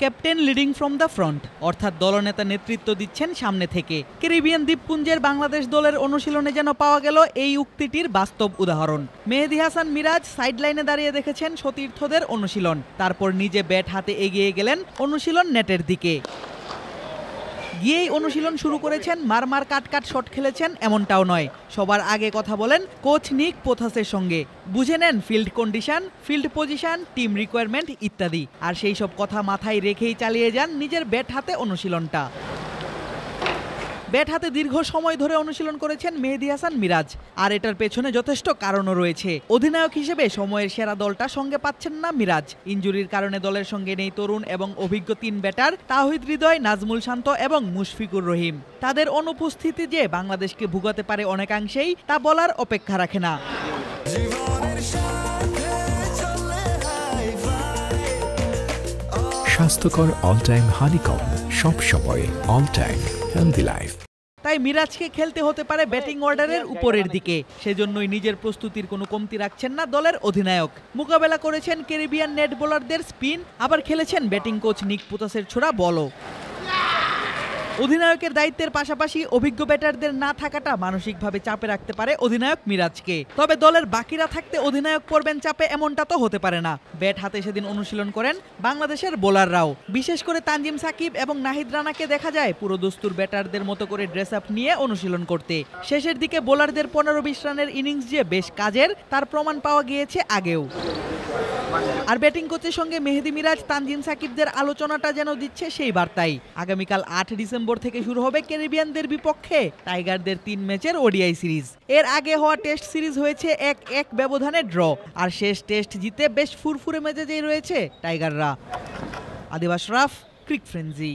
Captain leading from the front, অর্থাৎ দলনেতা নেতৃত্ব দিচ্ছেন সামনে থেকে। ক্যারিবিয়ান দ্বীপপুঞ্জের বাংলাদেশ দলের অনুশীলনে যেন পাওয়া গেল এই উক্তিটির বাস্তব উদাহরণ। মেহেদী হাসান মিরাজ সাইডলাইনে দাঁড়িয়ে দেখেছেন সতীর্থদের অনুশীলন, তারপর নিজে ব্যাট হাতে এগিয়ে গেলেন অনুশীলন নেটের দিকে। গিয়েই অনুশীলন শুরু করেছেন, মারমার কাট শট খেলেছেন এমনটাও নয়। সবার আগে কথা বলেন কোচ নিক পোথাসের সঙ্গে, বুঝে নেন field condition, field position, team requirement ইত্যাদি। আর সেই সব কথা মাথায় রেখেই চালিয়ে যান নিজের ব্যাট হাতে অনুশীলনটা। ব্যাট হাতে দীর্ঘ সময় ধরে অনুশীলন করেছেন মেহেদী হাসান মিরাজ, আর এটার পেছনে যথেষ্ট কারণও রয়েছে। অধিনায়ক হিসেবে সময়ের সেরা দলটা সঙ্গে পাচ্ছেন না মিরাজ। ইনজুরির কারণে দলের সঙ্গে নেই তরুণ এবং অভিজ্ঞ 3 ব্যাটার তাওহিদ হৃদয়, নাজমুল শান্ত এবং মুশফিকুর রহিম। তাদের অনুপস্থিতি যে বাংলাদেশকে ভুগাতে পারে অনেকাংশেই, তা বলার অপেক্ষা রাখে না। স্বাস্থ্যকর অল টাইম হানিকম, সব সময় অল টাইম হেলদি লাইফ। তাই মিরাজকে খেলতে হতে পারে ব্যাটিং অর্ডারের উপরের দিকে। সেজন্যই নিজের প্রস্তুতির কোনো কমতি রাখছেন না দলের অধিনায়ক। মোকাবেলা করেছেন ক্যারিবিয়ান নেট বোলারদের স্পিন, আবার খেলেছেন ব্যাটিং কোচ নিক পোথাসের ছোড়া বলও। অধিনায়কের দায়িত্বের পাশাপাশি অভিজ্ঞ ব্যাটারদের না থাকাটা মানসিকভাবে চাপে রাখতে পারে অধিনায়ক মিরাজকে। তবে দলের বাকিরা থাকতে অধিনায়ক পড়বেন চাপে, এমনটা তো হতে পারে না। ব্যাট হাতে সেদিন অনুশীলন করেন বাংলাদেশের বোলাররাও। বিশেষ করে তানজিম সাকিব এবং নাহিদ রানাকে দেখা যায় পুরো দস্তুর ব্যাটারদের মতো করে ড্রেস আপ নিয়ে অনুশীলন করতে। শেষের দিকে বোলারদের 15-20 রানের ইনিংস যে বেশ কাজের, তার প্রমাণ পাওয়া গিয়েছে আগেও। আর ব্যাটিং কোচের সঙ্গে মেহেদী মিরাজ, তানজিম সাকিবদের আলোচনাটা যেন দিচ্ছে সেই বার্তাই। আগামীকাল 8 ডিসেম্বর থেকে শুরু হবে ক্যারিবিয়ানদের বিপক্ষে টাইগারদের 3 ম্যাচের ওডিআই সিরিজ। এর আগে হওয়া টেস্ট সিরিজ হয়েছে 1-1 ব্যবধানে ড্র, আর শেষ টেস্ট জিতে বেশ ফুরফুরে মেজাজেই রয়েছে টাইগাররা। আদিব আশরাফ, ক্রিক ফ্রেন্জি।